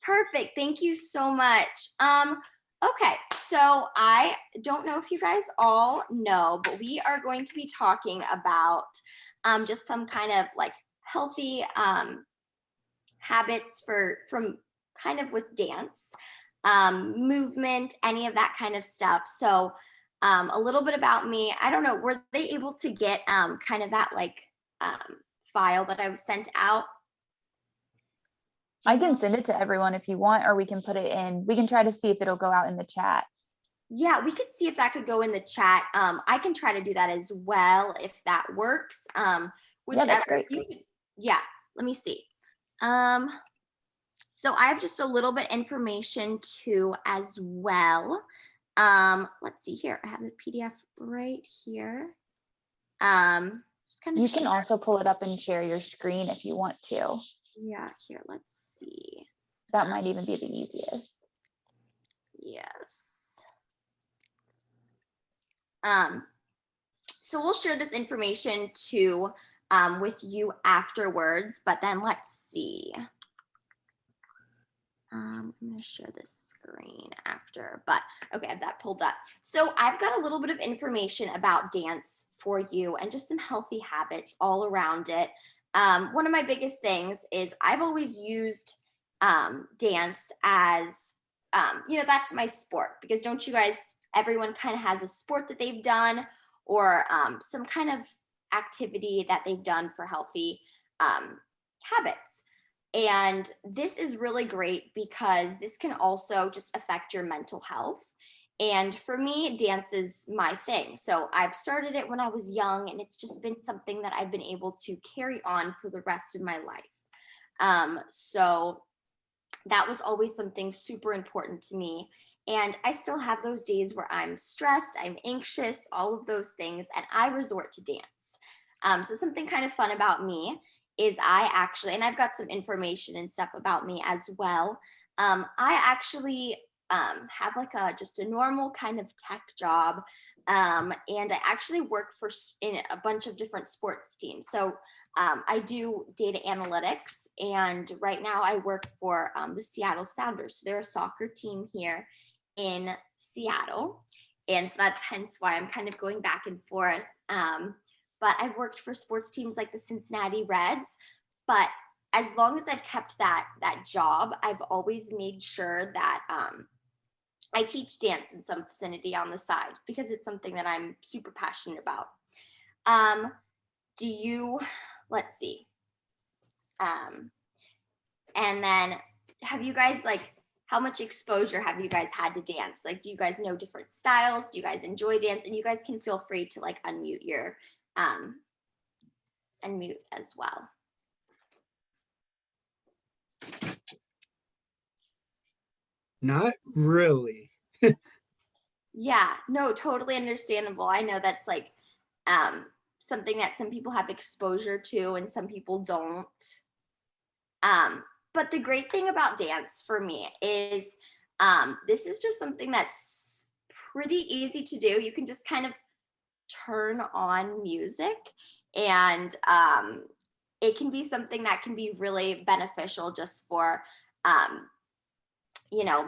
Perfect. Thank you so much. Okay, so I don't know if you guys all know, but we are going to be talking about just some kind of like healthy habits from kind of with dance, movement, any of that kind of stuff. So a little bit about me. I don't know, were they able to get kind of that like file that I was sent out? I can send it to everyone if you want, or we can put it in. We can try to see if it'll go out in the chat. Yeah, we could see if that could go in the chat. I can try to do that as well if that works. Yeah, that's great. Yeah, let me see. So I have just a little bit information too as well. Let's see here. I have the PDF right here. Just kind of you can also pull it up and share your screen if you want to. Yeah, here, let's see. That might even be the easiest. Yes. So we'll share this information too with you afterwards, but then let's see. I'm going to share this screen after, but okay, I have that pulled up. So I've got a little bit of information about dance for you and just some healthy habits all around it. One of my biggest things is I've always used dance as, that's my sport, because don't you guys, everyone kind of has a sport that they've done or some kind of activity that they've done for healthy habits. And this is really great because this can also just affect your mental health. And for me, dance is my thing. So I've started it when I was young, and it's just been something that I've been able to carry on for the rest of my life. So that was always something super important to me. And I still have those days where I'm stressed, I'm anxious, all of those things, and I resort to dance. So something kind of fun about me is I actually, and I've got some information and stuff about me as well. I actually have like just a normal kind of tech job. And I actually work in a bunch of different sports teams. So I do data analytics, and right now I work for the Seattle Sounders. So they're a soccer team here in Seattle. And so that's hence why I'm kind of going back and forth. But I've worked for sports teams like the Cincinnati Reds. But as long as I've kept that job, I've always made sure that I teach dance in some vicinity on the side because it's something that I'm super passionate about. Let's see. And then have you guys how much exposure have you guys had to dance? Like, do you guys know different styles? Do you guys enjoy dance? And you guys can feel free to unmute as well. Not really. Yeah, no, totally understandable. I know that's something that some people have exposure to and some people don't. But the great thing about dance for me is this is just something that's pretty easy to do. You can just kind of turn on music, and it can be something that can be really beneficial just for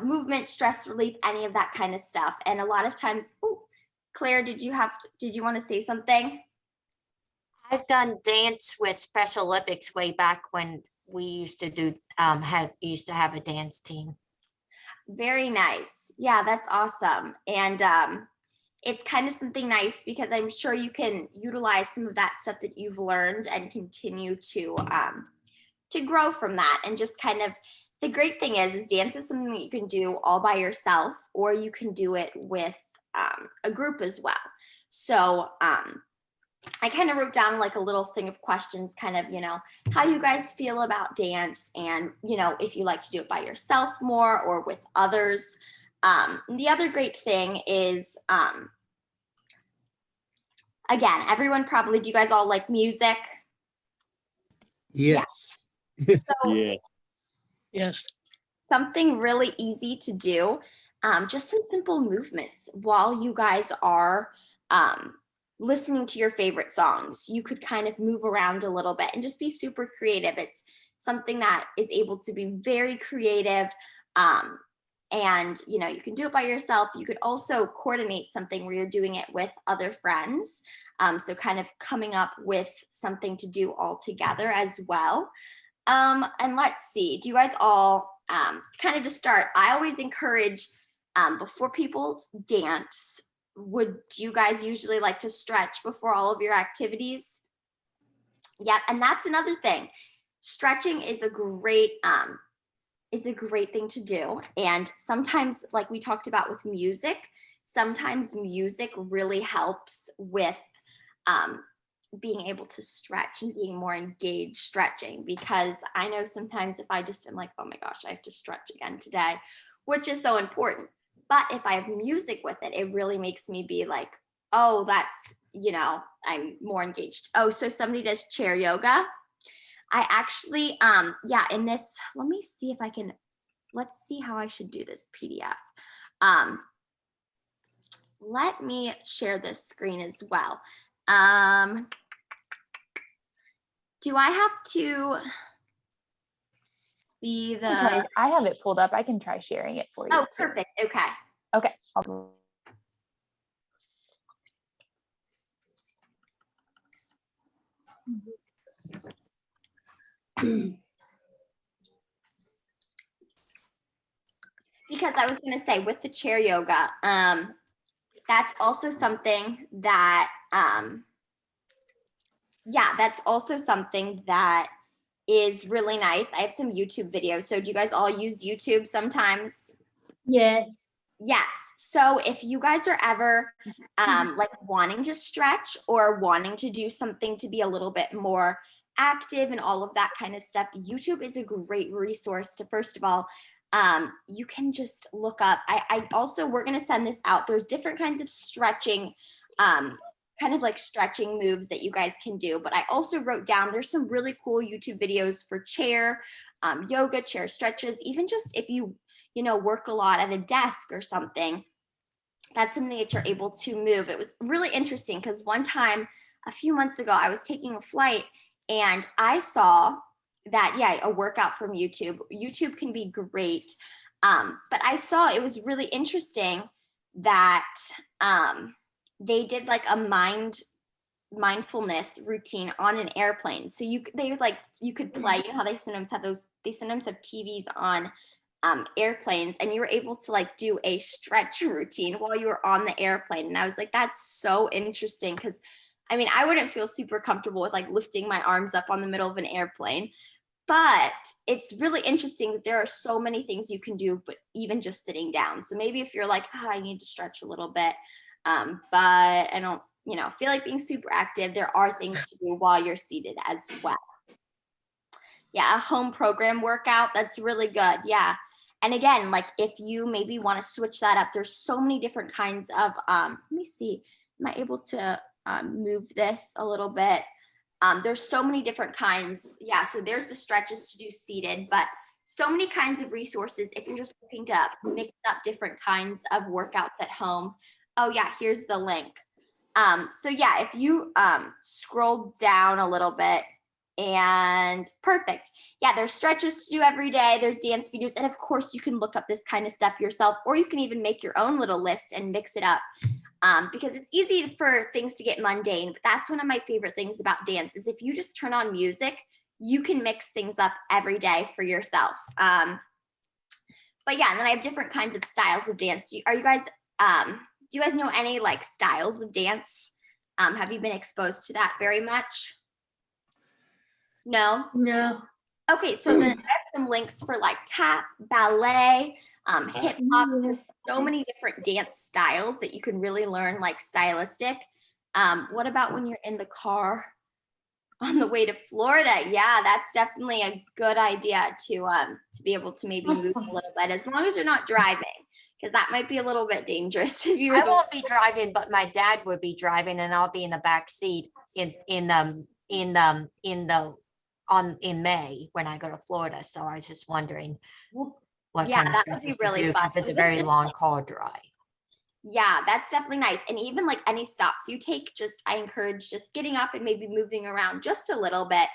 movement, stress relief, any of that kind of stuff. And a lot of times, Claire, did you want to say something? I've done dance with Special Olympics way back when we used to do used to have a dance team. Very nice. Yeah, that's awesome. And it's kind of something nice because I'm sure you can utilize some of that stuff that you've learned and continue to grow from that. And just kind of, the great thing is dance is something that you can do all by yourself, or you can do it with a group as well. So I kind of wrote down a little thing of questions, kind of, how you guys feel about dance, and, if you like to do it by yourself more or with others. The other great thing is, again, everyone probably, do you guys all like music? Yes. Yeah. So Yeah. Yes. Something really easy to do, just some simple movements while you guys are listening to your favorite songs. You could kind of move around a little bit and just be super creative. It's something that is able to be very creative. And you can do it by yourself. You could also coordinate something where you're doing it with other friends. So kind of coming up with something to do all together as well. And let's see, do you guys all kind of to start, I always encourage before people dance, do you guys usually like to stretch before all of your activities? Yeah, and that's another thing. Stretching is a great thing to do. And sometimes, like we talked about with music, sometimes music really helps with being able to stretch and being more engaged stretching, because I know sometimes if I just am like, oh my gosh, I have to stretch again today, which is so important. But if I have music with it, it really makes me be like, oh, that's, I'm more engaged. Oh, so somebody does chair yoga. I actually, in this, let me see if I can, let's see how I should do this PDF. Let me share this screen as well. Do I have to be the? I have it pulled up. I can try sharing it for you. Oh, too. perfect. Okay. Okay. Because I was going to say with the chair yoga, that's also something that, that's also something that is really nice. I have some YouTube videos. So do you guys all use YouTube sometimes? Yes. Yes. So if you guys are ever like wanting to stretch or wanting to do something to be a little bit more active and all of that kind of stuff, YouTube is a great resource to, first of all, you can just look up. I also, we're going to send this out. There's different kinds of stretching, kind of like stretching moves that you guys can do. But I also wrote down, there's some really cool YouTube videos for chair yoga, chair stretches, even just if you work a lot at a desk or something, that's something that you're able to move. It was really interesting because one time a few months ago, I was taking a flight and I saw that, a workout from YouTube. YouTube can be great. But I saw it was really interesting that they did like a mindfulness routine on an airplane. So you could play, how they sometimes have TVs on airplanes, and you were able to like do a stretch routine while you were on the airplane. And I was like, that's so interesting, because I wouldn't feel super comfortable with like lifting my arms up on the middle of an airplane, but it's really interesting that there are so many things you can do, but even just sitting down. So maybe if you're like, I need to stretch a little bit, but I don't, feel like being super active, there are things to do while you're seated as well. Yeah, a home program workout, that's really good. Yeah. And again, like if you maybe want to switch that up, there's so many different kinds of, let me see, am I able to move this a little bit? There's so many different kinds. Yeah, so there's the stretches to do seated, but so many kinds of resources if you're just looking to mix up different kinds of workouts at home. Oh yeah, here's the link. So yeah, if you scroll down a little bit, and perfect. Yeah, there's stretches to do every day. There's dance videos. And of course, you can look up this kind of stuff yourself, or you can even make your own little list and mix it up. Because it's easy for things to get mundane. But that's one of my favorite things about dance is if you just turn on music, you can mix things up every day for yourself. But yeah, and then I have different kinds of styles of dance. Do you guys know any like styles of dance? Have you been exposed to that very much? No? No. Okay, so then I have some links for like tap, ballet, hip hop. There's so many different dance styles that you can really learn, like stylistic. What about when you're in the car on the way to Florida? Yeah, that's definitely a good idea to be able to maybe move a little bit, as long as you're not driving, because that might be a little bit dangerous if you were I won't be driving, but my dad would be driving, and I'll be in the back seat in May when I go to Florida. So I was just wondering what Yeah, kind of that would be stretches to really do, fun. because it's So a this very is- long car drive. Yeah, that's definitely nice. And even like any stops you take, I encourage just getting up and maybe moving around just a little bit.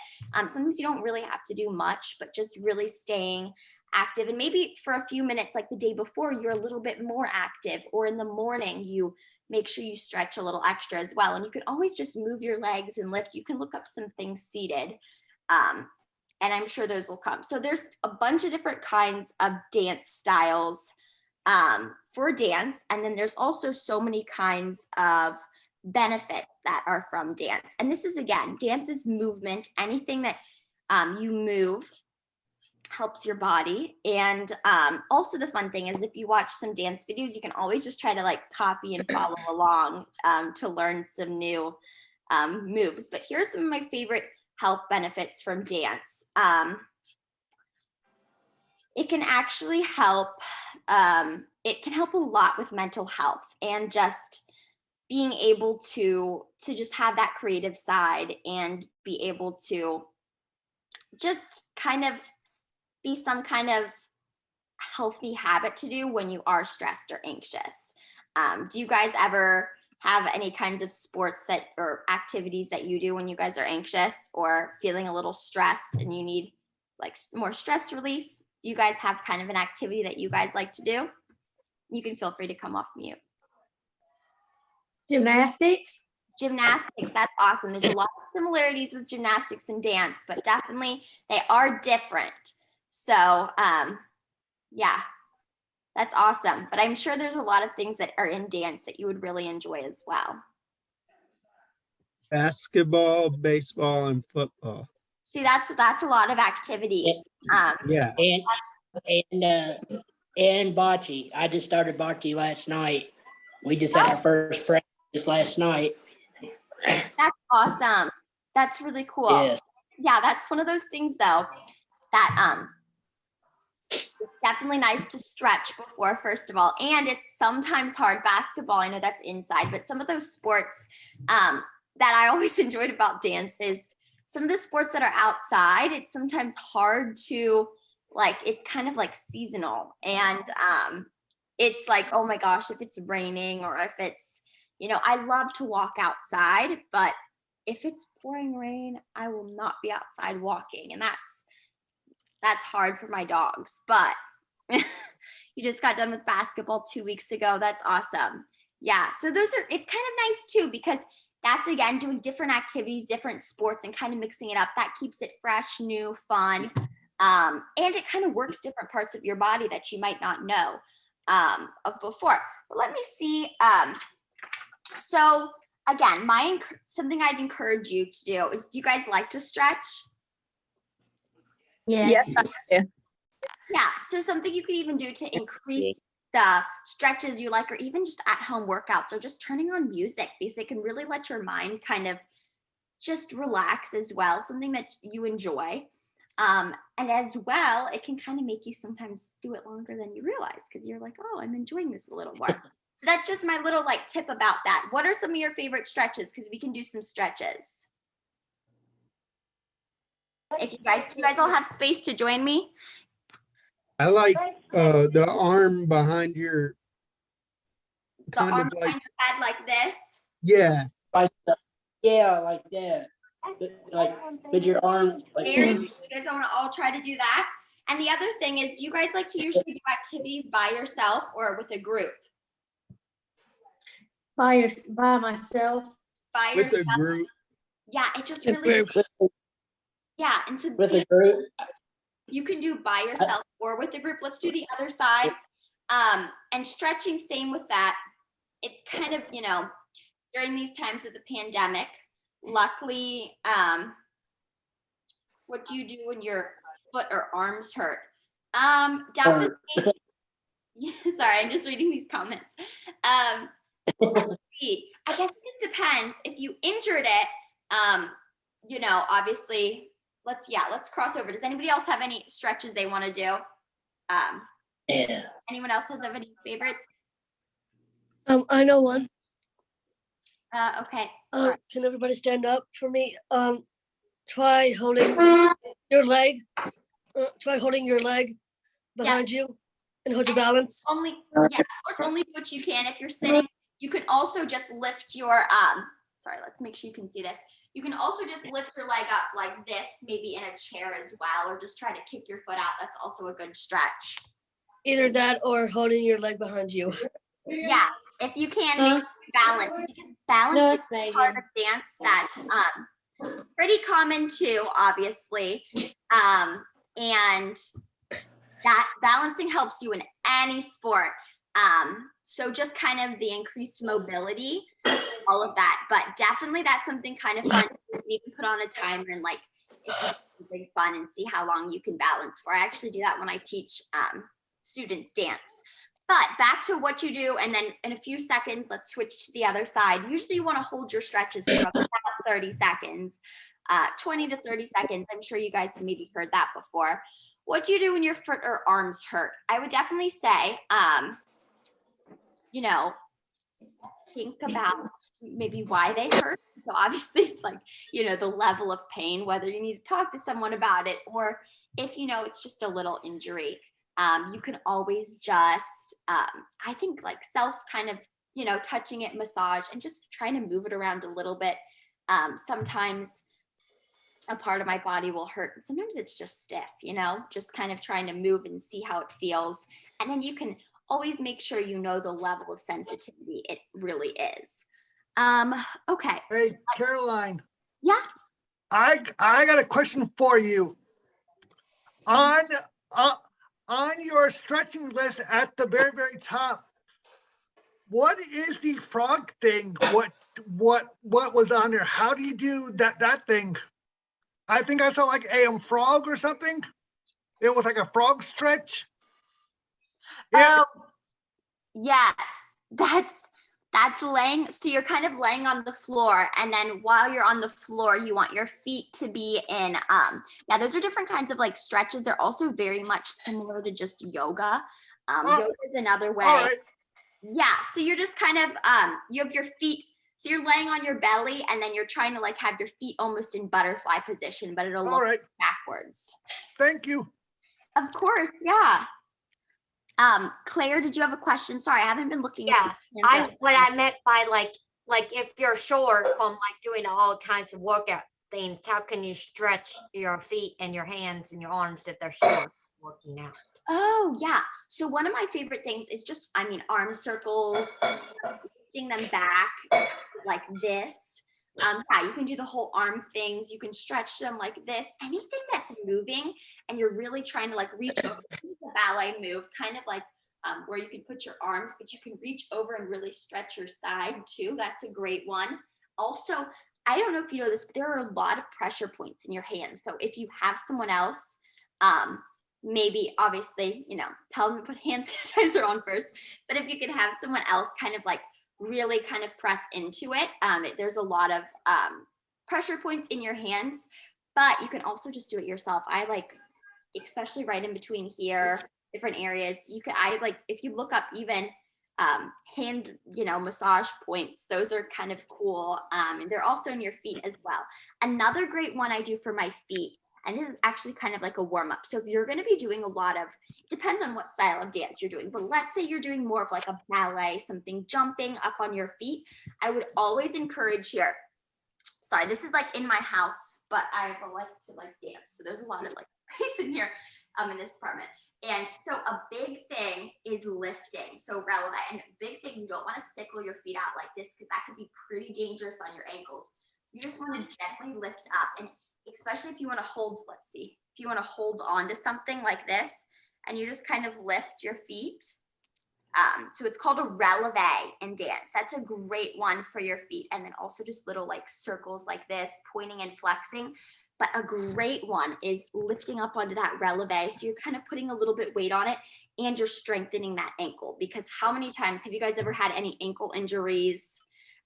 Sometimes you don't really have to do much, but just really staying active. And maybe for a few minutes, like the day before, you're a little bit more active, or in the morning, you make sure you stretch a little extra as well. And you can always just move your legs and lift. You can look up some things seated. And I'm sure those will come. So there's a bunch of different kinds of dance styles for dance. And then there's also so many kinds of benefits that are from dance. And this is, again, dance is movement. Anything that you move helps your body. And also the fun thing is, if you watch some dance videos, you can always just try to like copy and follow along to learn some new moves. But here's some of my favorite health benefits from dance. It can actually help, it can help a lot with mental health, and just being able to just have that creative side and be able to just kind of be some kind of healthy habit to do when you are stressed or anxious. Do you guys ever have any kinds of sports that or activities that you do when you guys are anxious or feeling a little stressed and you need like more stress relief? Do you guys have kind of an activity that you guys like to do? You can feel free to come off mute. Gymnastics. Gymnastics, that's awesome. There's a lot of similarities with gymnastics and dance, but definitely they are different. So yeah, that's awesome. But I'm sure there's a lot of things that are in dance that you would really enjoy as well. Basketball, baseball, and football. See, that's a lot of activities. Yeah. And bocce. I just started bocce last night. We just had our first practice last night. That's awesome. That's really cool. Yes. Yeah, that's one of those things though that it's definitely nice to stretch before, first of all, and it's sometimes hard. Basketball, I know that's inside, but some of those sports that I always enjoyed about dance is some of the sports that are outside, it's sometimes hard to like, it's kind of like seasonal, and it's like, oh my gosh, if it's raining or if it's, I love to walk outside, but if it's pouring rain, I will not be outside walking, and that's hard for my dogs. But you just got done with basketball 2 weeks ago. That's awesome. Yeah, so it's kind of nice too, because that's, again, doing different activities, different sports, and kind of mixing it up. That keeps it fresh, new, fun, and it kind of works different parts of your body that you might not know of before. But let me see. So again, something I'd encourage you to do is, do you guys like to stretch? Yes. Yeah. Yeah, so something you could even do to increase the stretches you like, or even just at home workouts, or just turning on music, because it can really let your mind kind of just relax as well, something that you enjoy. And as well, it can kind of make you sometimes do it longer than you realize, because you're like, oh, I'm enjoying this a little more. So that's just my little like tip about that. What are some of your favorite stretches? Because we can do some stretches. Do you guys all have space to join me? I like the arm behind your The arm kind of behind like, your head like this. yeah. Yeah, like that. Like with your arm. Like, Very good. You guys want to all try to do that. And the other thing is, do you guys like to usually do activities by yourself or with a group? By myself. By With yourself. a group. Yeah, it just with really. a Yeah, and so with a group. you can do by yourself or with a group. Let's do the other side. And stretching, same with that. It's kind of, during these times of the pandemic, luckily, what do you do when your foot or arms hurt? Definitely. Sorry, I'm just reading these comments. Let's see. I guess it just depends. If you injured it, obviously, let's cross over. Does anybody else have any stretches they want to do? Yeah. Anyone else have any favorites? I know one. Okay. Can everybody stand up for me? Try holding your leg. Try holding your leg behind you. And hold your balance. Only, yeah, of course, only do what you can. If you're sitting, you can also just lift your, sorry, let's make sure you can see this. You can also just lift your leg up like this, maybe in a chair as well, or just try to kick your foot out. That's also a good stretch. Either that or holding your leg behind you. Yeah, if you can make balance, because balance No, is it's Megan. part of dance that's pretty common too, obviously. And that balancing helps you in any sport. So just kind of the increased mobility, all of that. But definitely that's something kind of fun. You can even put on a timer and like it's something fun and see how long you can balance for. I actually do that when I teach students dance. But back to what you do, and then in a few seconds, let's switch to the other side. Usually you want to hold your stretches for about 30 seconds, 20 to 30 seconds. I'm sure you guys have maybe heard that before. What do you do when your foot or arms hurt? I would definitely say, you know, think about maybe why they hurt. So obviously it's like, you know, the level of pain, whether you need to talk to someone about it, or if, you know, it's just a little injury. You can always just, I think like self kind of, you know, touching it, massage, and just trying to move it around a little bit. Sometimes a part of my body will hurt. Sometimes it's just stiff, you know, just kind of trying to move and see how it feels. And then you can always make sure you know the level of sensitivity it really is. Okay. Hey, So Caroline, yeah. I got a question for you. On your stretching list at the very, very top, what is the frog thing? What was on there? How do you do that thing? I think I saw like a frog or something. It was like a frog stretch. Yeah. Oh, yes. That's laying. So you're kind of laying on the floor, and then while you're on the floor, you want your feet to be in. Yeah, those are different kinds of like stretches. They're also very much similar to just yoga. Yoga is another way. All right. Yeah. So you're just kind of you have your feet. So you're laying on your belly, and then you're trying to like have your feet almost in butterfly position, but it'll All look right. backwards. Thank you. Of course, yeah. Claire, did you have a question? Sorry, I haven't been looking. Yeah, at the what I meant by like if you're short from like doing all kinds of workout things, how can you stretch your feet and your hands and your arms if they're short working out? Oh, yeah. So one of my favorite things is just, I mean, arm circles, lifting them back like this. Yeah, you can do the whole arm things. You can stretch them like this. Anything that's moving and you're really trying to like reach over. This is a ballet move, kind of like where you can put your arms, but you can reach over and really stretch your side too. That's a great one. Also, I don't know if you know this, but there are a lot of pressure points in your hands. So if you have someone else, maybe obviously, you know, tell them to put hand sanitizer on first, but if you can have someone else kind of like really kind of press into it, there's a lot of pressure points in your hands, but you can also just do it yourself. I like, especially right in between here, different areas, I like, if you look up even hand, you know, massage points, those are kind of cool. And they're also in your feet as well. Another great one I do for my feet, and this is actually kind of like a warm up. So if you're going to be doing a lot of, it depends on what style of dance you're doing, but let's say you're doing more of like a ballet, something jumping up on your feet, I would always encourage here. Sorry, this is like in my house, but I like to like dance. So there's a lot of like space in here in this apartment. And so a big thing is lifting. So relevant, and a big thing, you don't want to sickle your feet out like this because that could be pretty dangerous on your ankles. You just want to gently lift up, and especially if you want to hold, let's see, if you want to hold on to something like this and you just kind of lift your feet. So it's called a releve in dance. That's a great one for your feet. And then also just little like circles like this, pointing and flexing. But a great one is lifting up onto that releve. So you're kind of putting a little bit weight on it and you're strengthening that ankle, because how many times have you guys ever had any ankle injuries?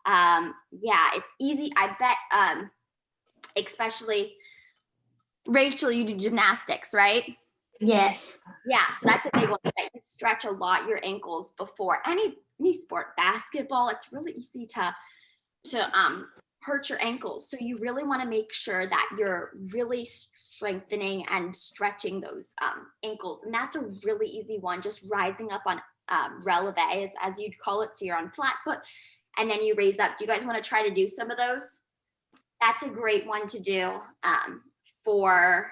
Yeah, it's easy. I bet, especially Rachel, you do gymnastics, right? Yes. Yeah, so that's a big one, that you stretch a lot your ankles before any sport. Basketball, it's really easy to hurt your ankles. So you really want to make sure that you're really strengthening and stretching those ankles. And that's a really easy one, just rising up on releve, as you'd call it. So you're on flat foot and then you raise up. Do you guys want to try to do some of those? That's a great one to do for,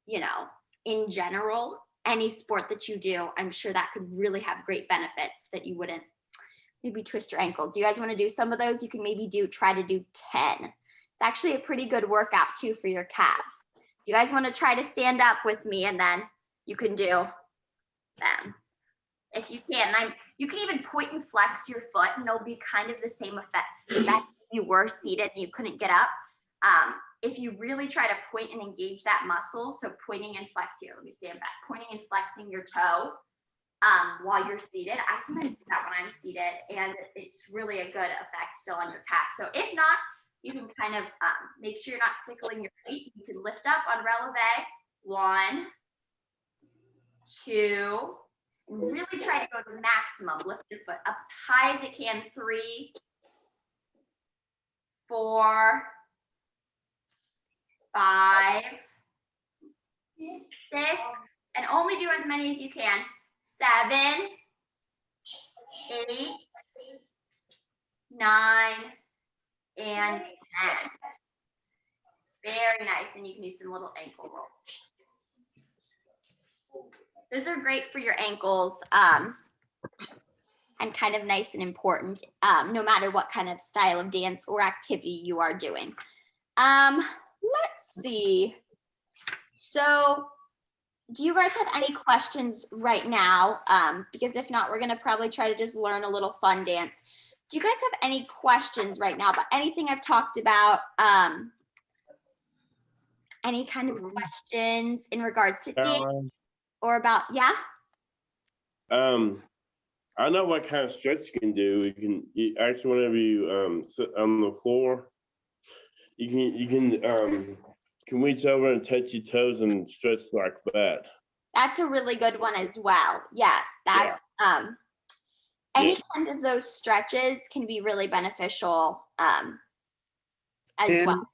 you know, in general, any sport that you do. I'm sure that could really have great benefits that you wouldn't maybe twist your ankle. Do you guys want to do some of those? You can maybe try to do 10. It's actually a pretty good workout too for your calves. You guys want to try to stand up with me and then you can do them. If you can, you can even point and flex your foot and it'll be kind of the same effect that you were seated and you couldn't get up. If you really try to point and engage that muscle, so pointing and flex here, let me stand back, pointing and flexing your toe while you're seated. I sometimes do that when I'm seated and it's really a good effect still on your calf. So if not, you can kind of make sure you're not sickling your feet. You can lift up on releve, 1, 2, and really try to go to maximum. Lift your foot up as high as it can, 3, 4, 5, 6, and only do as many as you can. 7, 8, 9, and 10. Very nice. Then you can do some little ankle rolls. Those are great for your ankles and kind of nice and important, no matter what kind of style of dance or activity you are doing. Let's see. So do you guys have any questions right now? Because if not, we're going to probably try to just learn a little fun dance. Do you guys have any questions right now about anything I've talked about? Any kind of questions in regards to dance or about, yeah? I know what kind of stretch you can do. You actually, whenever you sit on the floor, you can reach over and touch your toes and stretch like that. That's a really good one as well. Yes, that's any kind of those stretches can be really beneficial as well.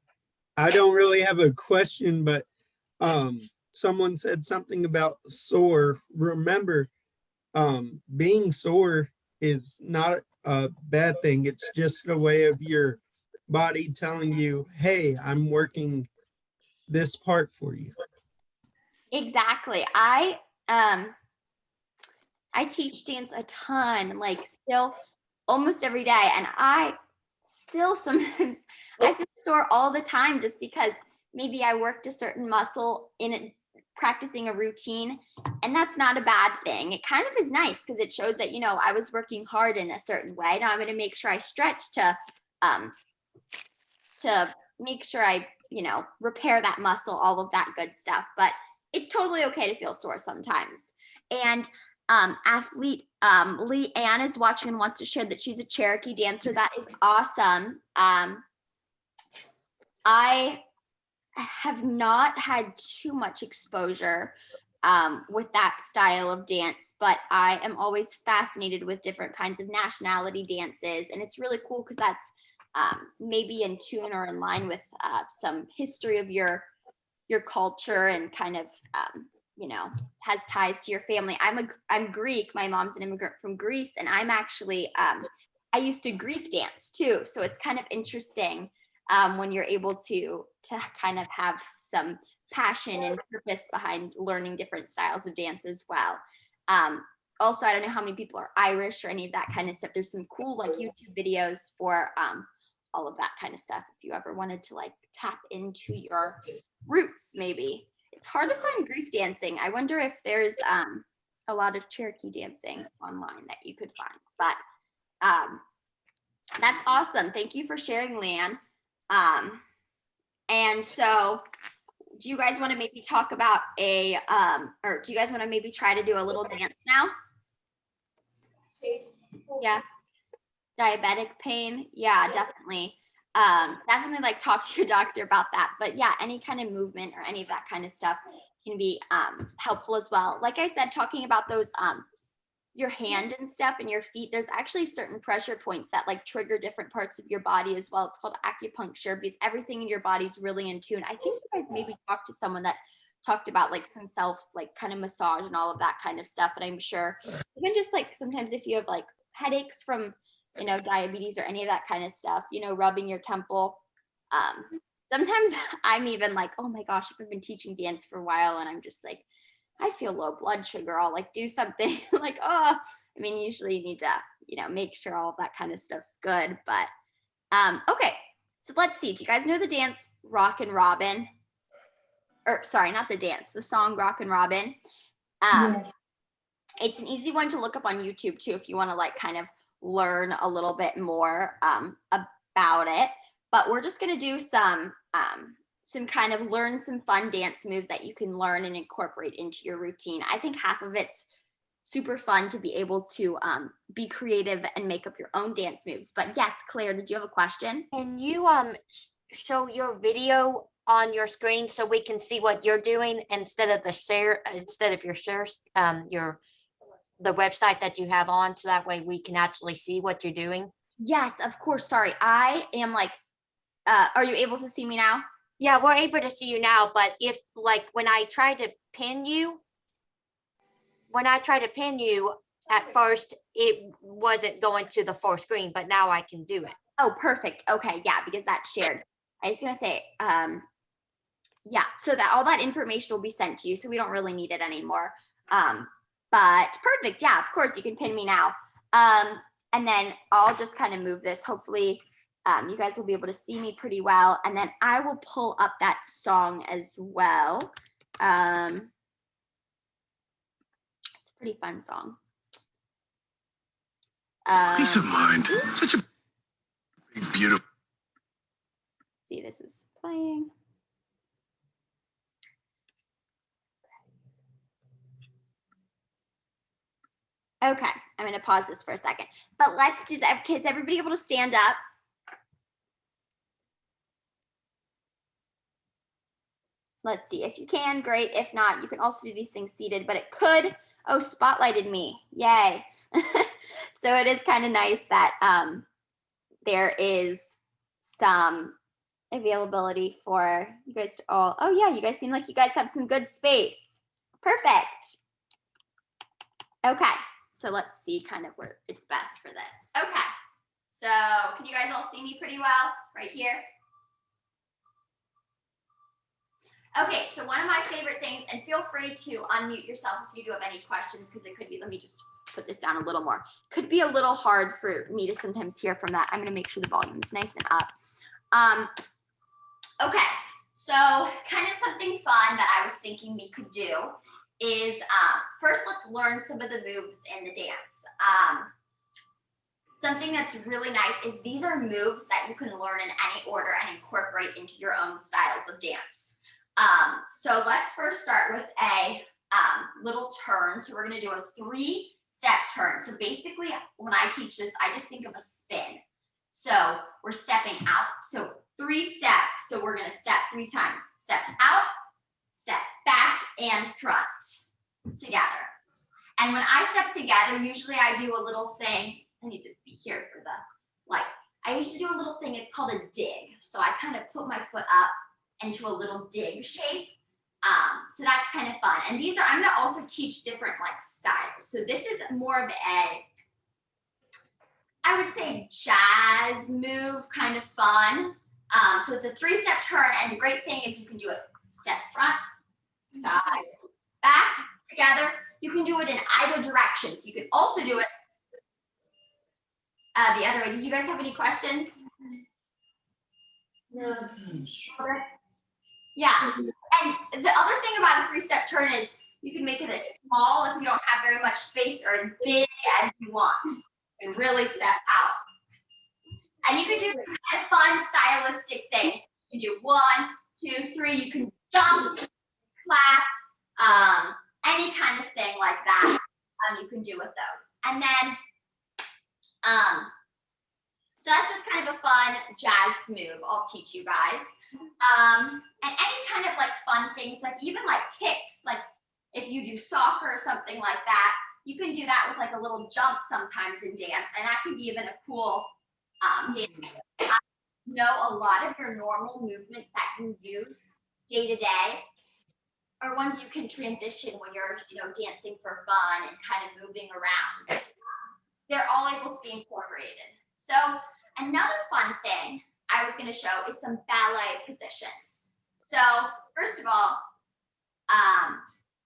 I don't really have a question, but someone said something about sore. Remember, being sore is not a bad thing. It's just a way of your body telling you, hey, I'm working this part for you. Exactly. I teach dance a ton, like still almost every day. And I still sometimes I feel sore all the time just because maybe I worked a certain muscle in practicing a routine, and that's not a bad thing. It kind of is nice because it shows that, you know, I was working hard in a certain way. Now I'm going to make sure I stretch to make sure I, you know, repair that muscle, all of that good stuff. But it's totally okay to feel sore sometimes. And athlete Lee Ann is watching and wants to share that she's a Cherokee dancer. That is awesome. I have not had too much exposure with that style of dance, but I am always fascinated with different kinds of nationality dances. And it's really cool because that's maybe in tune or in line with some history of your culture and kind of, you know, has ties to your family. I'm Greek. My mom's an immigrant from Greece, and I'm actually, I used to Greek dance too. So it's kind of interesting when you're able to kind of have some passion and purpose behind learning different styles of dance as well. Also, I don't know how many people are Irish or any of that kind of stuff. There's some cool like YouTube videos for all of that kind of stuff. If you ever wanted to like tap into your roots, maybe. It's hard to find Greek dancing. I wonder if there's a lot of Cherokee dancing online that you could find, but that's awesome. Thank you for sharing, Leanne. And so do you guys want to maybe talk about or do you guys want to maybe try to do a little dance now? Yeah. Diabetic pain. Yeah, definitely. Definitely like talk to your doctor about that. But yeah, any kind of movement or any of that kind of stuff can be helpful as well. Like I said, talking about those your hand and stuff and your feet, there's actually certain pressure points that like trigger different parts of your body as well. It's called acupuncture because everything in your body's really in tune. I think you guys maybe talked to someone that talked about like some self, like kind of massage and all of that kind of stuff. And I'm sure even just like sometimes if you have like headaches from, you know, diabetes or any of that kind of stuff, you know, rubbing your temple. Sometimes I'm even like, oh my gosh, I've been teaching dance for a while and I'm just like, I feel low blood sugar. I'll like do something like, oh, I mean, usually you need to, you know, make sure all of that kind of stuff's good. But okay, so let's see. Do you guys know the dance Rockin' Robin? Or sorry, not the dance, the song Rockin' Robin. Yes. It's an easy one to look up on YouTube too if you want to like kind of learn a little bit more about it. But we're just gonna do some kind of learn some fun dance moves that you can learn and incorporate into your routine. I think half of it's super fun to be able to be creative and make up your own dance moves. But yes, Claire, did you have a question? Can you show your video on your screen so we can see what you're doing instead of your shares, the website that you have on, so that way we can actually see what you're doing? Yes, of course. Sorry, I am like, are you able to see me now? Yeah, we're able to see you now, but if like when I tried to pin you at first, it wasn't going to the full screen, but now I can do it. Oh, perfect. Okay, yeah, because that's shared. I was gonna say, yeah, so that all that information will be sent to you, so we don't really need it anymore. But perfect, yeah, of course you can pin me now. And then I'll just kind of move this. Hopefully, you guys will be able to see me pretty well. And then I will pull up that song as well. It's a pretty fun song. Peace of mind. Such a beautiful. See, this is playing. Okay, I'm going to pause this for a second. But let's just, is everybody able to stand up? Let's see, if you can, great. If not, you can also do these things seated, but it could, oh, spotlighted me, yay. So it is kind of nice that there is some availability for you guys to all, oh yeah, you guys seem like you guys have some good space. Perfect. Okay, so let's see kind of where it's best for this. Okay, so can you guys all see me pretty well right here? Okay, so one of my favorite things, and feel free to unmute yourself if you do have any questions, because it could be, let me just put this down a little more. Could be a little hard for me to sometimes hear from that. I'm gonna make sure the volume is nice and up. Okay, so kind of something fun that I was thinking we could do is first let's learn some of the moves in the dance. Something that's really nice is these are moves that you can learn in any order and incorporate into your own styles of dance. So let's first start with a little turn. So we're going to do a 3-step turn. So basically when I teach this, I just think of a spin. So we're stepping out. So 3 steps. So we're going to step 3 times. Step out, step back, and front together. And when I step together, usually I do a little thing. I need to be here for the light. I usually do a little thing. It's called a dig. So I kind of put my foot up into a little dig shape. So that's kind of fun. And these are, I'm gonna also teach different like styles. So this is more of a, I would say jazz move, kind of fun. So it's a 3-step turn, and the great thing is you can do it step front, side, back, together. You can do it in either direction. So you can also do it the other way. Did you guys have any questions? No. Yeah, and the other thing about a 3-step turn is you can make it as small if you don't have very much space, or as big as you want, and really step out. And you can do kind of fun stylistic things. You can do 1, 2, 3. You can jump, clap, any kind of thing like that. You can do with those. And then, so that's just kind of a fun jazz move I'll teach you guys. And any kind of like fun things, like even like kicks, like if you do soccer or something like that, you can do that with like a little jump sometimes in dance, and that can be even a cool dance. I know a lot of your normal movements that you use day to day are ones you can transition when you're, dancing for fun and kind of moving around. They're all able to be incorporated. So another fun thing I was going to show is some ballet positions. So first of all,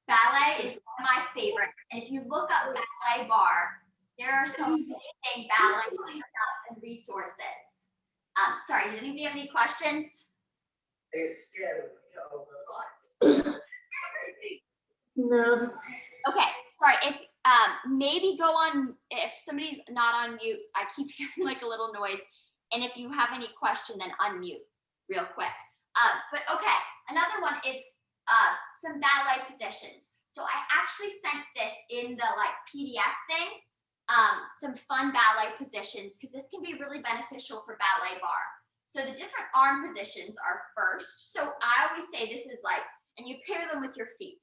ballet is one of my favorites. And if you look up ballet bar, there are some amazing ballet workouts and resources. Sorry, did anybody have any questions? No. Okay, sorry, if maybe go on, if somebody's not on mute, I keep hearing like a little noise. And if you have any question, then unmute real quick. But okay, another one is some ballet positions. So I actually sent this in the like PDF thing, some fun ballet positions, because this can be really beneficial for ballet bar. So the different arm positions are first. So I always say this is like, and you pair them with your feet.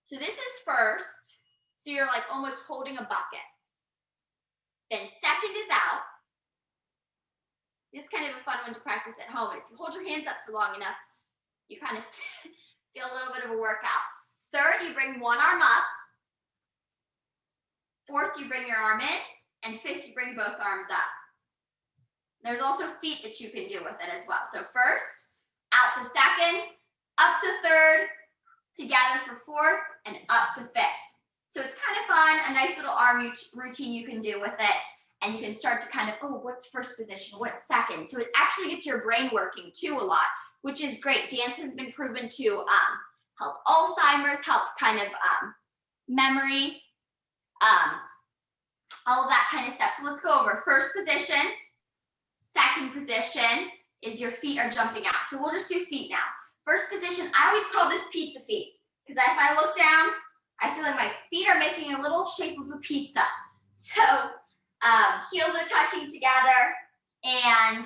So this is first. So you're like almost holding a bucket. Then second is out. This is kind of a fun one to practice at home. And if you hold your hands up for long enough, you kind of feel a little bit of a workout. Third, you bring one arm up. Fourth, you bring your arm in. And fifth, you bring both arms up. There's also feet that you can do with it as well. So first, out to second, up to third, together for fourth, and up to fifth. So it's kind of fun, a nice little arm routine you can do with it. And you can start to kind of, oh, what's first position? What's second? So it actually gets your brain working too a lot, which is great. Dance has been proven to help Alzheimer's, help kind of memory, all of that kind of stuff. So let's go over first position. Second position is your feet are jumping out. So we'll just do feet now. First position, I always call this pizza feet, because if I look down, I feel like my feet are making a little shape of a pizza. So heels are touching together, and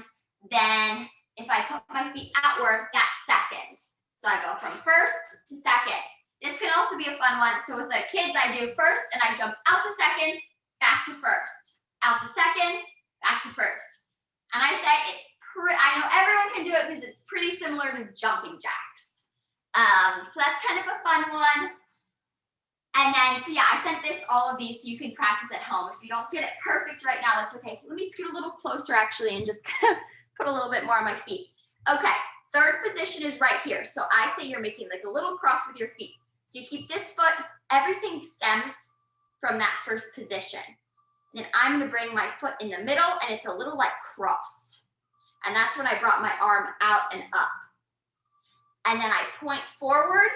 then if I put my feet outward, that's second. So I go from first to second. This can also be a fun one. So with the kids, I do first, and I jump out to second, back to first, out to second, back to first. And I say I know everyone can do it because it's pretty similar to jumping jacks. So that's kind of a fun one. And then, so yeah, I sent all of these so you can practice at home. If you don't get it perfect right now, that's okay. Let me scoot a little closer actually and just kind of put a little bit more on my feet. Okay, third position is right here. So I say you're making like a little cross with your feet. So you keep this foot, everything stems from that first position. And then I'm gonna bring my foot in the middle, and it's a little like cross. And that's when I brought my arm out and up. And then I point forward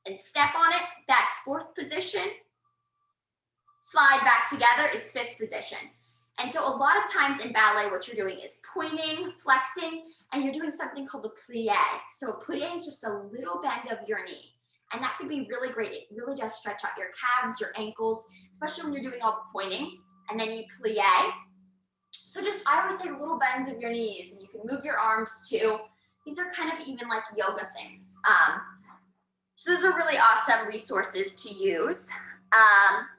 and step on it. That's fourth position. Slide back together is fifth position. And so a lot of times in ballet, what you're doing is pointing, flexing, and you're doing something called a plie. So a plie is just a little bend of your knee. And that can be really great. It really does stretch out your calves, your ankles, especially when you're doing all the pointing. And then you plie. So just, I always say little bends of your knees, and you can move your arms too. These are kind of even like yoga things. So those are really awesome resources to use.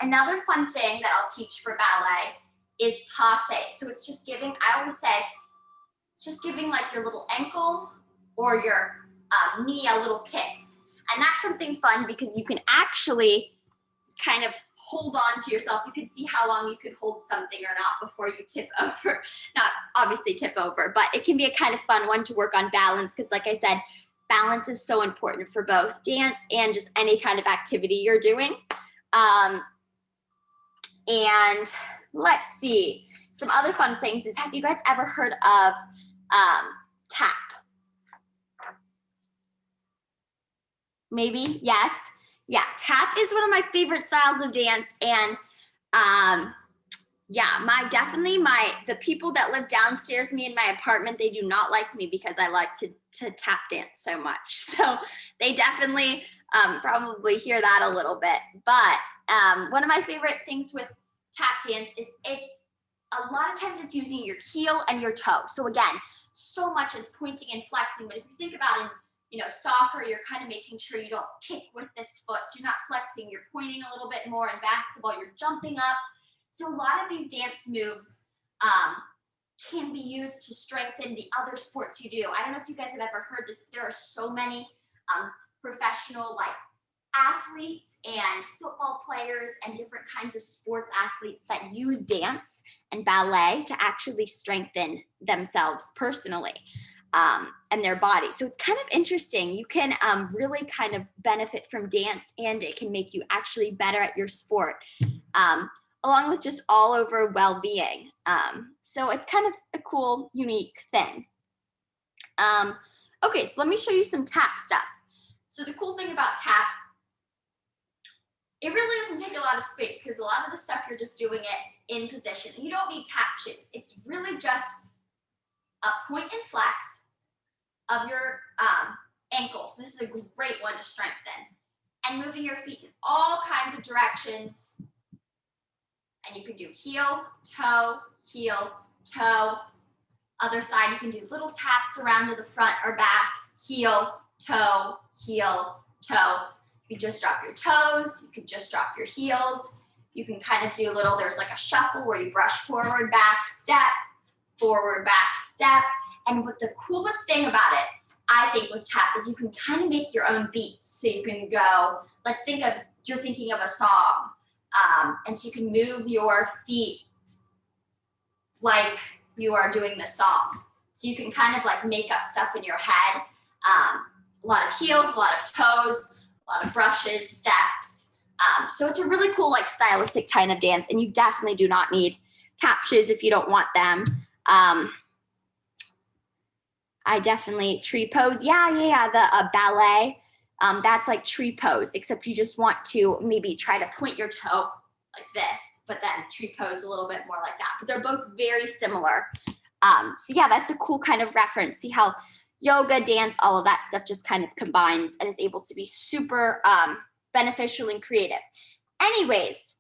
Another fun thing that I'll teach for ballet is passe. So it's just giving, I always say, it's just giving like your little ankle or your knee a little kiss. And that's something fun because you can actually kind of hold on to yourself. You can see how long you could hold something or not before you tip over. Not obviously tip over, but it can be a kind of fun one to work on balance because like I said, balance is so important for both dance and just any kind of activity you're doing. And let's see, some other fun things is, have you guys ever heard of tap? Maybe, yes. Yeah, tap is one of my favorite styles of dance. And yeah, the people that live downstairs from me in my apartment, they do not like me because I like to tap dance so much. So they definitely probably hear that a little bit. But one of my favorite things with tap dance is it's a lot of times it's using your heel and your toe. So again, so much is pointing and flexing. But if you think about soccer, you're kind of making sure you don't kick with this foot. So you're not flexing, you're pointing a little bit more. In basketball, you're jumping up. So a lot of these dance moves can be used to strengthen the other sports you do. I don't know if you guys have ever heard this, but there are so many professional athletes and football players and different kinds of sports athletes that use dance and ballet to actually strengthen themselves personally and their body. So it's kind of interesting. You can really kind of benefit from dance, and it can make you actually better at your sport, along with just all over well-being. So it's kind of a cool, unique thing. Okay, so let me show you some tap stuff. So the cool thing about tap, it really doesn't take a lot of space because a lot of the stuff you're just doing it in position. You don't need tap shoes. It's really just a point and flex of your ankles. So this is a great one to strengthen. And moving your feet in all kinds of directions. And you can do heel, toe, other side. You can do little taps around to the front or back, heel, toe. You can just drop your toes. You can just drop your heels. You can kind of do there's like a shuffle where you brush forward, back, step. And what the coolest thing about it, I think, with tap is you can kind of make your own beats. So you can go, you're thinking of a song. And so you can move your feet like you are doing the song. So you can kind of make up stuff in your head. A lot of heels, a lot of toes, a lot of brushes, steps. So it's a really cool stylistic kind of dance, and you definitely do not need tap shoes if you don't want them. I definitely tree pose. Yeah. The ballet. That's like tree pose, except you just want to maybe try to point your toe like this, but then tree pose a little bit more like that. But they're both very similar. So yeah, that's a cool kind of reference. See how yoga, dance, all of that stuff just kind of combines and is able to be super beneficial and creative. Anyways,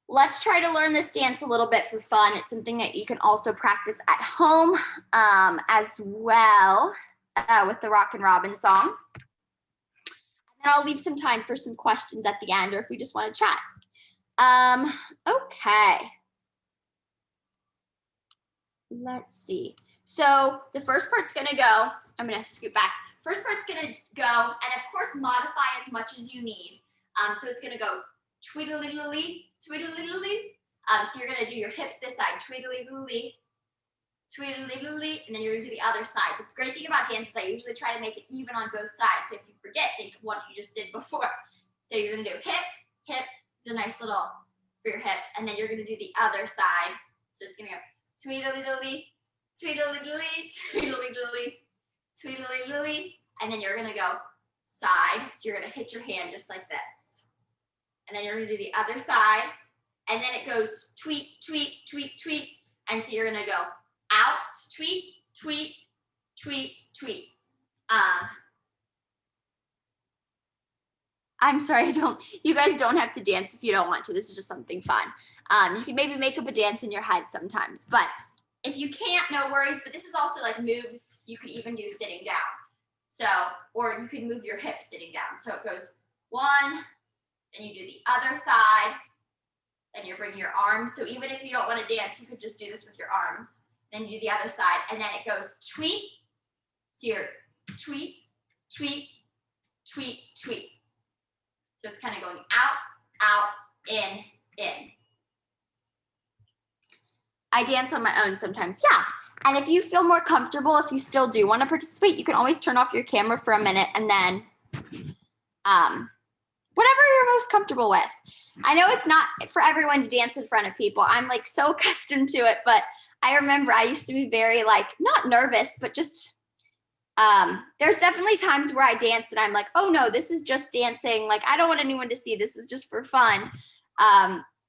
let's try to learn this dance a little bit for fun. It's something that you can also practice at home as well with the Rock and Robin song. And I'll leave some time for some questions at the end, or if we just want to chat. Okay. Let's see. So the first part's going to go. I'm going to scoot back. First part's going to go, and of course, modify as much as you need. So it's going to go tweedledee, tweedledee. So you're going to do your hips this side, tweedledee, tweedledee, and then you're going to do the other side. The great thing about dance is I usually try to make it even on both sides. So if you forget, think of what you just did before. So you're going to do hip. It's a nice little for your hips, and then you're going to do the other side. So it's going to go tweedledee, tweedledee, tweedledee, tweedledee, and then you're going to go side. So you're going to hit your hand just like this. And then you're going to do the other side, and then it goes tweet, tweet, tweet, tweet. And so you're going to go out, tweet, tweet, tweet, tweet. I'm sorry, you guys don't have to dance if you don't want to. This is just something fun. You can maybe make up a dance in your head sometimes, but if you can't, no worries. But this is also moves you could even do sitting down. So, or you can move your hips sitting down. So it goes one, then you do the other side, then you bring your arms. So even if you don't want to dance, you could just do this with your arms. Then you do the other side, and then it goes tweet. So you're tweet, tweet, tweet, tweet. So it's kind of going out, in. I dance on my own sometimes, yeah. And if you feel more comfortable, if you still do want to participate, you can always turn off your camera for a minute and then whatever you're most comfortable with. I know it's not for everyone to dance in front of people. I'm so accustomed to it, but I remember I used to be very not nervous, but just there's definitely times where I dance and I'm oh no, this is just dancing. I don't want anyone to see, this is just for fun.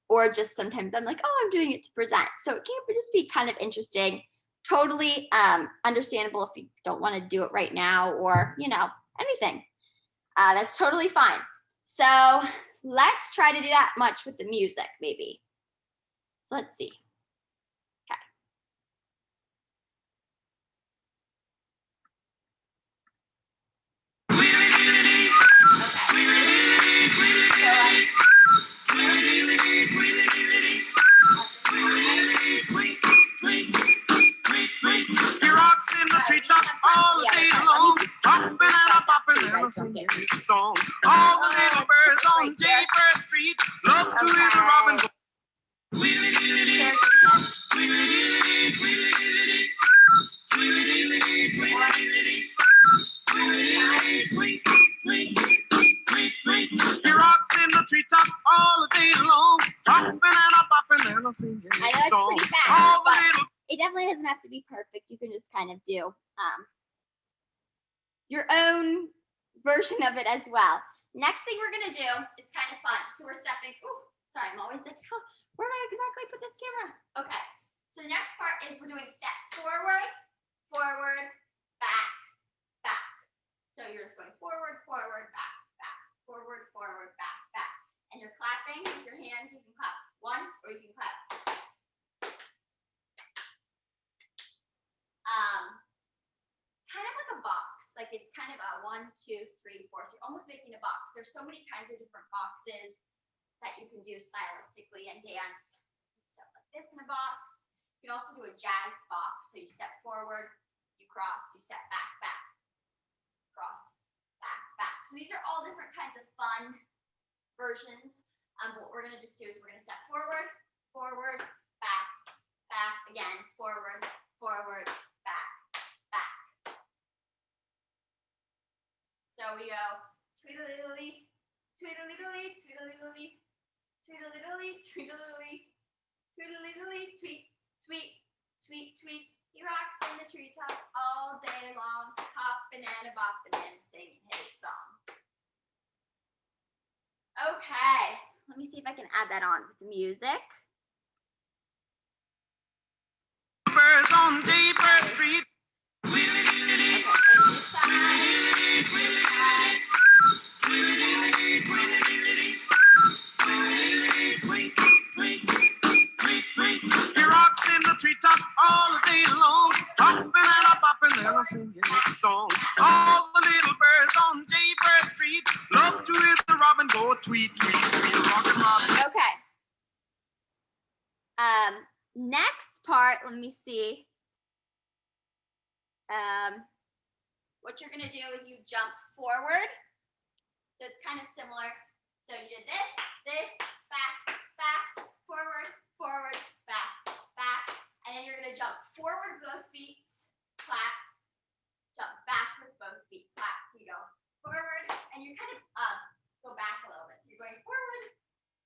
Or just sometimes I'm oh, I'm doing it to present. So it can just be kind of interesting. Totally understandable if you don't want to do it right now or, anything. That's totally fine. So let's try to do that much with the music, maybe. So let's see. definitely doesn't have to be perfect. You can just kind of do your own version of it as well. Next thing we're gonna do is kind of fun. So we're stepping, sorry, I'm always like, oh, where do I exactly put this camera? Okay, so the next part is we're doing step forward, forward, back, back. So you're just going forward, forward, back, back, forward, forward, back, back. And you're clapping with your hands. You can clap once or you can clap. Kind of like a box. Like it's kind of a 1, 2, 3, 4. So you're almost making a box. There's so many kinds of different boxes that you can do stylistically and dance. Stuff like this in a box. You can also do a jazz box. So you step forward, you cross, you step back, back, cross, back, back. So these are all different kinds of fun versions. What we're gonna just do is we're gonna step forward, forward, back, back, again, forward, forward, back, back. So we go tweedledee, tweedledee, tweedledee, tweedledee, tweedledee, tweedledee, tweet, tweet, tweet, tweet. He rocks in the treetop all day long, hopping and a bopping and singing his song. Okay, let me see if I can add that on with the music. Birds on Jaybird Street. He rocks in the treetop all day long, hopping and a bopping and a singing his song. All the little birds on Jaybird Street love to hear the robin go tweet, tweet, tweet, rockin' robin. Okay. Next part, let me see. What you're gonna do is you jump forward. So it's kind of similar. So you did this, back, back, forward, forward, back, back. And then you're gonna jump forward with both feet, clap, jump back with both feet, clap. So you go forward and you kind of go back a little bit. So you're going forward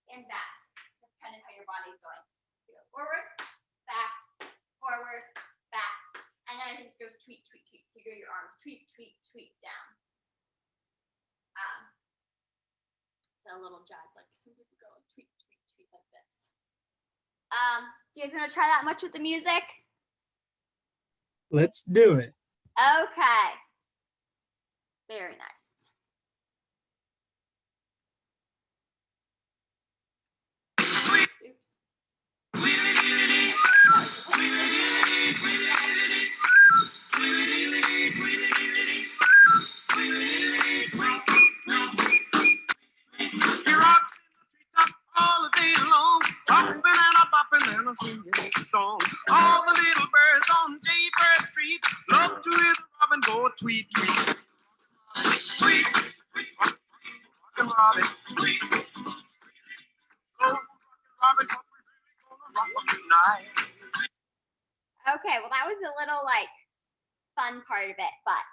and back. That's kind of how your body's going. You go forward, back, and then it goes tweet, tweet, tweet. So you go your arms tweet, tweet, tweet down. So a little jazz, like some people go tweet, tweet, tweet like this. Do you guys want to try that much with the music? Let's do it. Okay. Very nice. He rocks in the treetop all day long, hopping and a bopping and a singing his song. All the little birds on Jaybird Street love to hear the robin go tweet, tweet, tweet, tweet, rockin' robin, tweet, oh, robin, what we really gonna rock tonight? Okay, well that was a little like fun part of it, but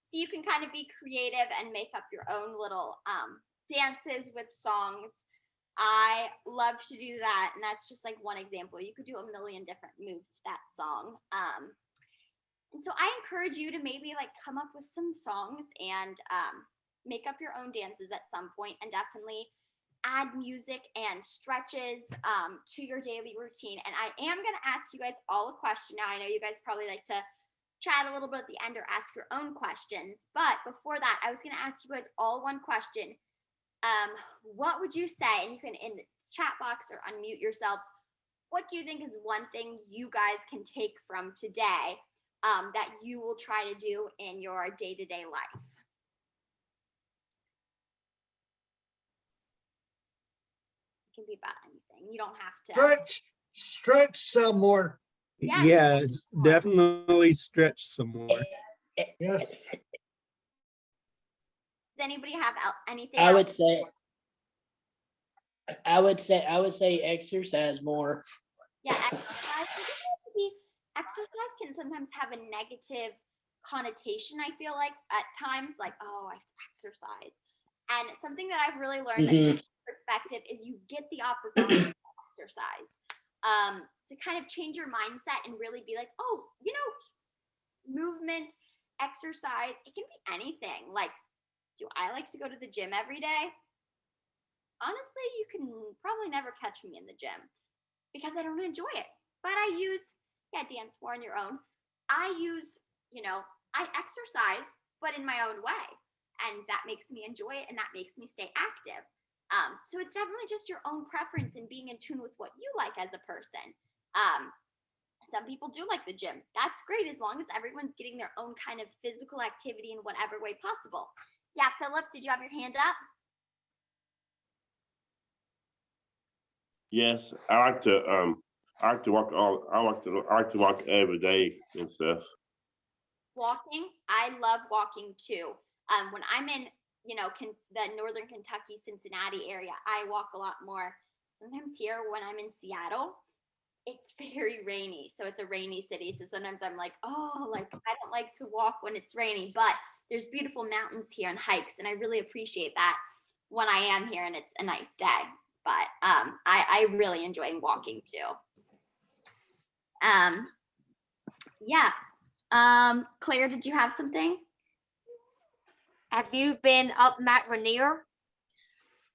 so you can kind of be creative and make up your own little dances with songs. I love to do that, and that's just like one example. You could do a million different moves to that song. And so I encourage you to maybe like come up with some songs and make up your own dances at some point, and definitely add music and stretches to your daily routine. And I am going to ask you guys all a question now. I know you guys probably like to chat a little bit at the end or ask your own questions, but before that, I was going to ask you guys all one question. What would you say, and you can in the chat box or unmute yourselves, what do you think is one thing you guys can take from today that you will try to do in your day-to-day life? It can be about anything. You don't have to. Stretch some more. Yeah, Yeah, stretch it's some more. definitely stretch some more. Yes. Does anybody have anything I else? would say exercise more. Yeah, exercise can sometimes have a negative connotation, I feel like, at times, like, oh, I have to exercise. And something that I've really learned that perspective is you get the opportunity to exercise. to kind of change your mindset and really be like, oh, you know, movement, exercise, it can be anything. Like, do I like to go to the gym every day? Honestly, you can probably never catch me in the gym because I don't enjoy it. But I use, dance more on your own. I use, I exercise, but in my own way. And that makes me enjoy it and that makes me stay active. So it's definitely just your own preference and being in tune with what you like as a person. Some people do like the gym. That's great as long as everyone's getting their own kind of physical activity in whatever way possible. Yeah, Philip, did you have your hand up? Yes, I like to walk I like to walk every day and stuff. Walking, I love walking too. When I'm in, the northern Kentucky, Cincinnati area, I walk a lot more. Sometimes here when I'm in Seattle, it's very rainy. So it's a rainy city. So sometimes I'm like, oh, like I don't like to walk when it's raining, but there's beautiful mountains here and hikes. And I really appreciate that when I am here and it's a nice day. But I really enjoy walking too. Claire, did you have something? Have you been up Mount Rainier?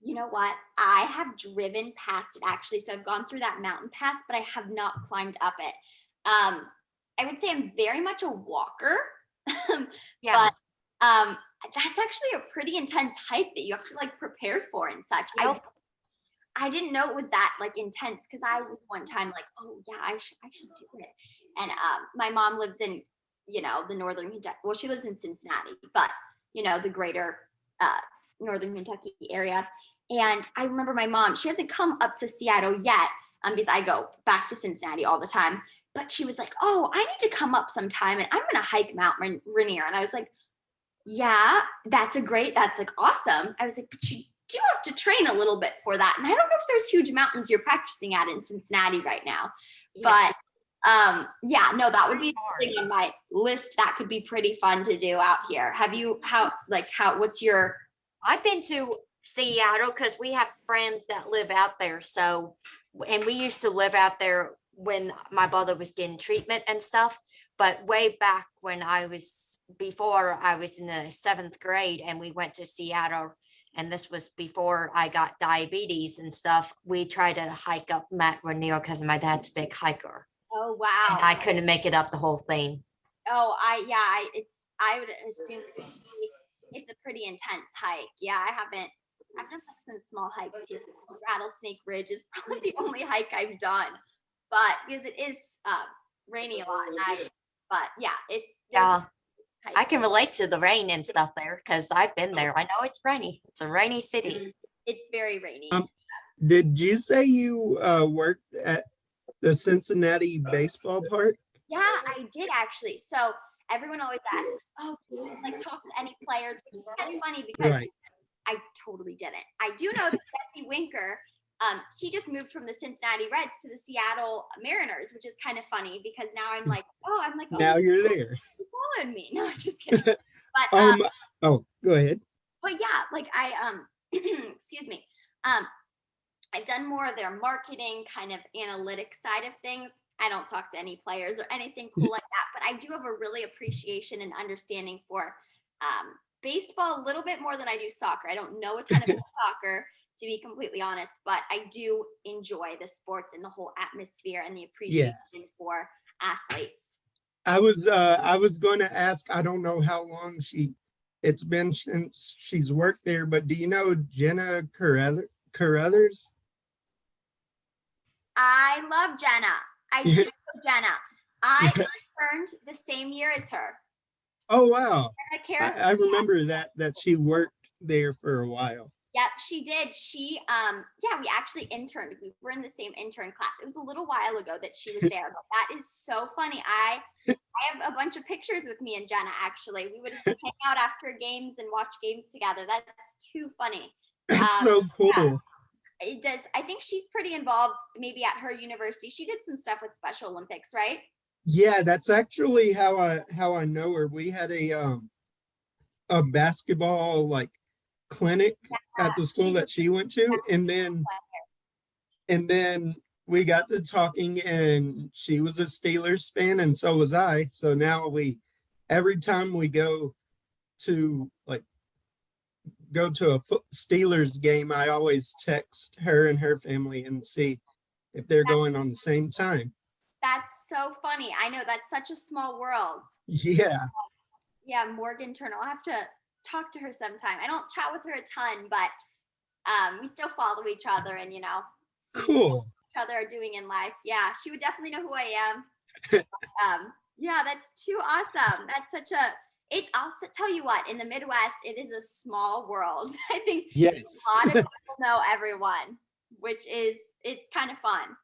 You know what? I have driven past it actually. So I've gone through that mountain pass, but I have not climbed up it. I would say I'm very much a walker. Yeah. But that's actually a pretty intense hike that you have to like prepare for and such. Yep. I didn't know it was that like intense because I was one time like, oh yeah, I should do it. And my mom lives in, the northern Kentucky. Well, she lives in Cincinnati, but the greater northern Kentucky area. And I remember my mom, she hasn't come up to Seattle yet, because I go back to Cincinnati all the time. But she was like, oh, I need to come up sometime and I'm gonna hike Mount Rainier. And I was like, yeah, that's like awesome. I was like, but you do have to train a little bit for that. And I don't know if there's huge mountains you're practicing at in Cincinnati right now. Yeah. But no, that would be something on my list that could be pretty fun to do out here. What's your? I've been to Seattle because we have friends that live out there. So, and we used to live out there when my brother was getting treatment and stuff. But way back when before I was in the 7th grade and we went to Seattle, and this was before I got diabetes and stuff, we tried to hike up Mount Rainier because my dad's a big hiker. Oh, wow. And I couldn't make it up the whole thing. Oh, I would assume it's a pretty intense hike. Yeah, I've done like some small hikes here. Rattlesnake Ridge is probably the only hike I've done, but because it is rainy a lot. I can relate to the rain and stuff there because I've been there. I know it's rainy. It's a rainy city. It's very rainy. Did you say you worked at the Cincinnati baseball park? Yeah, I did actually. So everyone always asks, oh, do you like talk to any players? Which is kind of funny because Right. I totally didn't. I do know that Jesse Winker, he just moved from the Cincinnati Reds to the Seattle Mariners, which is kind of funny because now I'm like, oh, Now you're there. You followed me. No, I'm just kidding. But Go ahead. But yeah, like I excuse me. I've done more of their marketing kind of analytics side of things. I don't talk to any players or anything cool like that, but I do have a really appreciation and understanding for baseball a little bit more than I do soccer. I don't know a ton about soccer, to be completely honest, but I do enjoy the sports and the whole atmosphere and the appreciation for athletes. I was going to ask, I don't know how long it's been since she's worked there, but do you know Jenna Carruthers? I love Jenna. I do know Jenna. I interned the same year as her. Oh, wow. I remember that she worked there for a while. Yep, she did. She, we actually interned. We were in the same intern class. It was a little while ago that she was there, but that is so funny. I have a bunch of pictures with me and Jenna, actually. We would hang out after games and watch games together. That's too funny. That's so cool. Yeah, it does. I think she's pretty involved maybe at her university. She did some stuff with Special Olympics, right? Yeah, that's actually how I know her. We had a basketball like clinic at the school that she went to, and then we got to talking, and she was a Steelers fan, and so was I. So now every time we go to a Steelers game, I always text her and her family and see if they're going on the same time. That's so funny. I know that's such a small world. Yeah, Yeah, Morgan Turner. I'll have to talk to her sometime. I don't chat with her a ton, but we still follow each other and, see cool. what each other are doing in life. Yeah, she would definitely know who I am. Yeah, that's too awesome. I'll tell you what, in the Midwest, it is a small world. I think Yes. a lot of people know everyone, it's kind of fun.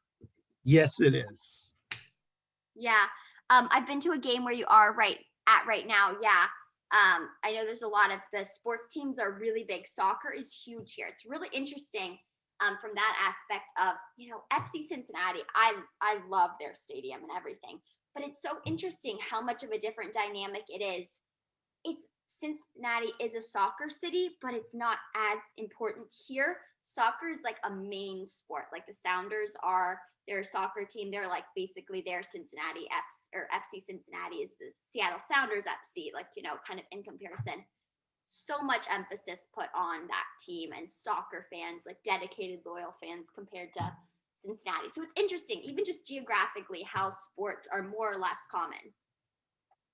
Yes, it is. Yeah. I've been to a game where you are right now. Yeah. I know there's a lot of the sports teams are really big. Soccer is huge here. It's really interesting from that aspect of, FC Cincinnati. I love their stadium and everything, but it's so interesting how much of a different dynamic it is. Cincinnati is a soccer city, but it's not as important here. Soccer is like a main sport. Like the Sounders are their soccer team. They're like basically their Cincinnati FC Cincinnati is the Seattle Sounders FC, kind of in comparison. So much emphasis put on that team and soccer fans, like dedicated, loyal fans compared to Cincinnati. So it's interesting, even just geographically, how sports are more or less common.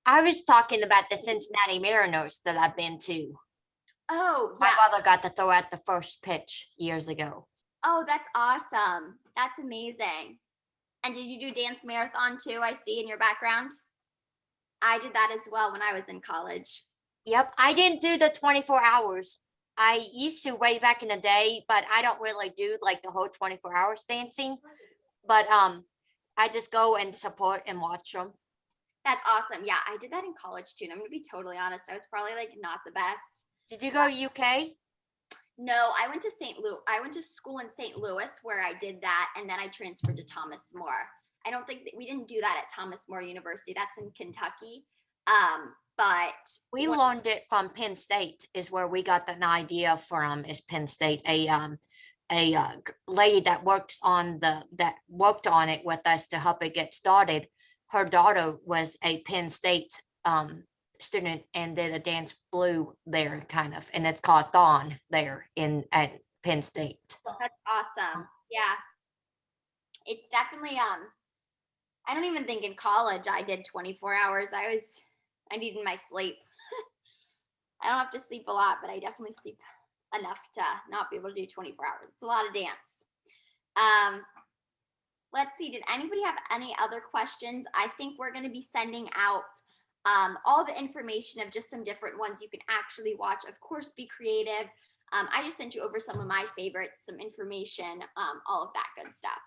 I was talking about the Cincinnati Mariners that I've been to. Oh, My yeah. brother got to throw out the first pitch years ago. Oh, that's awesome. That's amazing. And did you do dance marathon too? I see in your background. I did that as well when I was in college. Yep, I didn't do the 24 hours. I used to way back in the day, but I don't really do like the whole 24 hours dancing. But I just go and support and watch them. That's awesome. Yeah, I did that in college too. And I'm gonna be totally honest, I was probably not the best. Did you go to UK? No, I went to St. Louis. I went to school in St. Louis where I did that, and then I transferred to Thomas More. I don't think we didn't do that at Thomas More University. That's in Kentucky. But we learned it from Penn State. Is where we got an idea from. Is Penn State a lady that worked on it with us to help it get started. Her daughter was a Penn State student and did a dance blue there kind of, and it's called Thon there at Penn State. That's awesome. Yeah. It's definitely I don't even think in college I did 24 hours. I needed my sleep. I don't have to sleep a lot, but I definitely sleep enough to not be able to do 24 hours. It's a lot of dance. Let's see, did anybody have any other questions? I think we're going to be sending out all the information of just some different ones you can actually watch. Of course, be creative. I just sent you over some of my favorites, some information, all of that good stuff.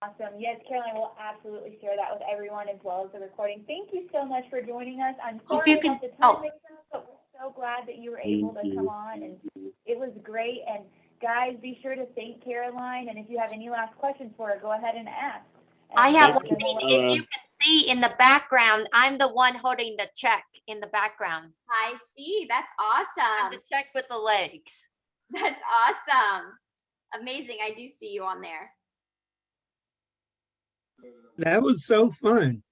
Awesome. Yes, Caroline, we'll absolutely share that with everyone as well as the recording. Thank you so much for joining us. I'm sorry about the time mix-up, but we're so glad that you were able to come on, and it was great. And guys, be sure to thank Caroline, and if you have any last questions for her, go ahead and ask. I have one thing. If you can see in the background, I'm the one holding the check in the background. I see. That's awesome. I'm the check with the legs. That's awesome. Amazing. I do see you on there. That was so fun.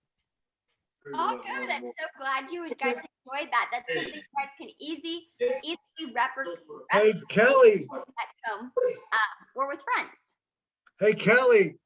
Oh, good. I'm so glad you guys enjoyed that. That's something you guys can easily replicate Hey, Kelly. at home or with friends. Hey, Kelly.